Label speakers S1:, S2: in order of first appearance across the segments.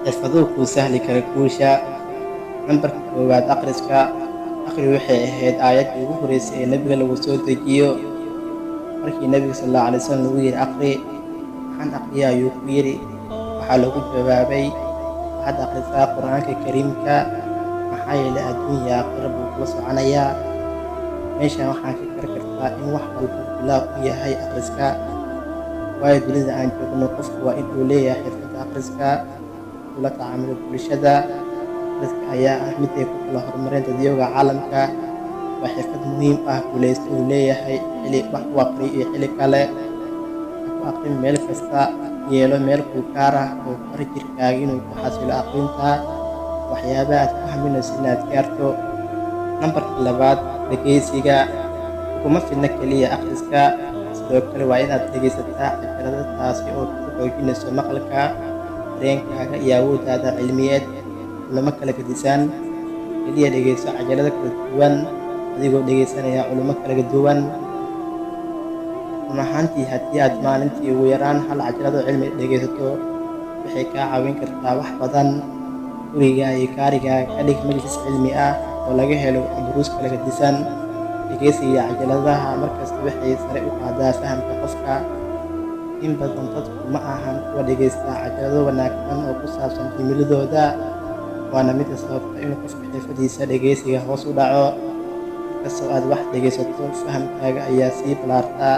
S1: xirfaduhu kuu sahli kara guusha. Nambarka koowaad, akhriska. Akhri waxay ahayd aayaddii ugu horreysay ee nebiga lagu soo dejiyo. Markii nebiga sallallahu alayhi wasallam lagu yidhi akhri, waxaan akhriyaa ayuu ku yidhi. Waxaa lagu jawaabay, waxaad akhrisaa qur'aanka kariimka, maxaa yeelay adduun iyo aakhiro buu kula soconayaa. Meeshan waxaan ka garan kartaa in wax walba bilow u yahay akhriska, waayo dunida aan joogno qofku waa in uu leeyahay xirfadda akhriska, ula tacaamula bulshada. Akhriska ayaa ah mid ay ku kala horumareen dadyowga caalamka. Waa xirfad muhiim ah guulaysta uu leeyahay xilli wax u akhri iyo xilli kale. Ha ku akhrin meel kasta, yeelo meel kuu gaar ah oo bari jirkaaga inuu ku xasilo akhrinta waxyaabaha aad ku haminayso inaad gaarto. Nambarka labaad, dhegeysiga. Kuma filna keliya akhriska, sidoo kale waa inaad dhegeysataa cajalado, taasi oo ku xoojinayso maqalka, dareenkaaga iyo awooddaada cilmiyeed. Culamo kala gedisan, keliya dhegeyso cajalado kala duwan adigoo dhegeysanaya culamo kala duwan. Run ahaantii, haddii aad maalintii ugu yaraan hal cajalado cilmi dhegeysato, waxay kaa caawin kartaa wax badan. Gurigaaga iyo gaarigaaga ka dhig majlis cilmi ah oo laga helo duruus kala gedisan. Dhegeysiga cajaladaha markasta waxay sare u qaadaa fahamka qofka. In badan dadku ma ahan kuwa dhegeysta cajalado wanaagsan oo ku saabsan himiladooda, waana midda sababta inuu qofka xirfadiisa dhegeysiga hoos u dhaco. Markastoo aad wax dhegeysato, fahamkaaga ayaa sii ballaarta.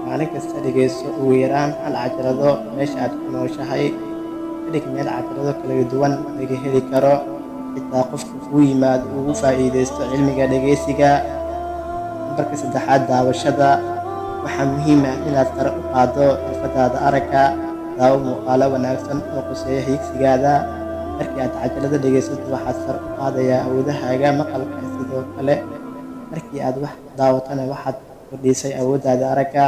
S1: Maalin kasta dhegeyso ugu yaraan hal cajalado meesha aad ku nooshahay. Ka dhig meel cajalado kala duwan laga heli karo, xitaa qofka kuu yimaado ugu faa'iideysto cilmiga dhegeysiga. Nambarka saddexaad, daawashada. Waxaa muhiim ah inaad sare u qaaddo xirfadaada aragga. Daawo muuqaalo wanaagsan oo khuseeya higsigaada. Markii aad cajalado dhegeysato, waxaad sare u qaadayaa awoodahaaga maqalka. Sidoo kale, markii aad wax daawatana waxaad kordhisay awooddaada aragga.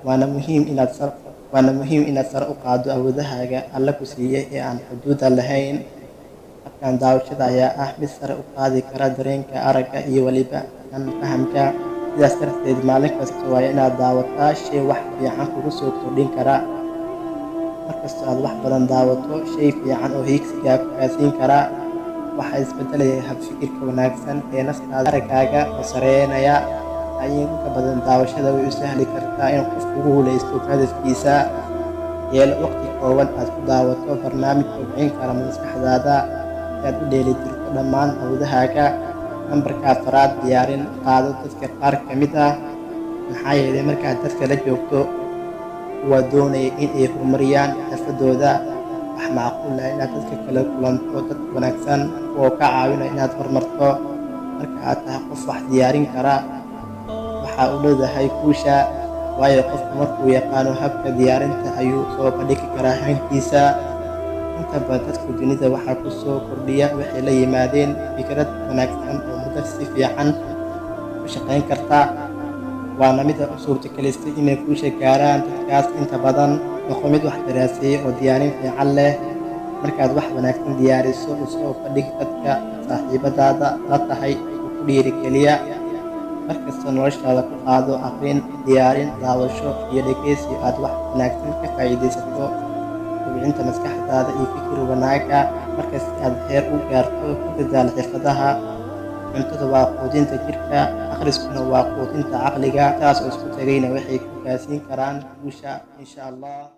S1: Waana muhiim inaad sare u qaaddo awoodahaaga Alle ku siiyay ee aan xuduudda lahayn. Habkan daawashada ayaa ah mid sare u qaadi kara dareenka aragga iyo weliba kan fahamka. Sidaas darteed, maalin kasta waa inaad daawataa shay wax fiican kugu soo kordhin kara. Markastoo aad wax badan daawato shay fiican oo higsigaaga ku gaarsiin kara, waxaa isbedelaya habfikirka wanaagsan ee naftaada. Araggaaga oo sareynaya inka badan daawashada way u sahli kartaa in qofku ku guuleysto hadafkiisa. Yeelo waqti kooban aad ku daawato barnaamij kobcin kara maskaxdaada si aad u dheelitirto dhammaan awoodahaaga. Nambarka afraad, diyaarin. Qaado dadka qaar ka mid ah, maxaa yeelay markaad dadka la joogto kuwa doonaya in ay horumariyaan xirfadooda, wax macquul ah inaad dadka kala kulanto dad wanaagsan oo ka caawinaya inaad horumarto. Marka aad tahay qof wax diyaarin kara, waxaa u leedahay guusha, waayo qofku markuu yaqaano habka diyaarinta ayuu soo bandhigi karaa hankiisa. Inta badan dadka dunida waxaa ku soo kordhiya waxay la yimaadeen fikrad wanaagsan oo muddo si fiican u shaqayn karta, waana midda u suurtagelisay inay guusha gaaraan. Dadkaas inta badan noqo mid wax daraaseeya oo diyaarin fiican leh. Markaad wax wanaagsan diyaariso, u soo bandhig dadka saaxiibadaada la tahay oo ku dhiirigeliya. Markasta noloshaada ku qaado akhrin, diyaarin, daawasho iyo dhegeysi aad wax wanaagsan ka faa'iidaysato. Kobcinta maskaxdaada iyo fikir wanaagga. Markasta aad heer u gaarto, ku dadaal xirfadaha. Cuntada waa quudinta jirka, akhriskuna waa quudinta caqliga. Taas oo isku tagayna waxay ku gaarsiin karaan guusha insha Allah.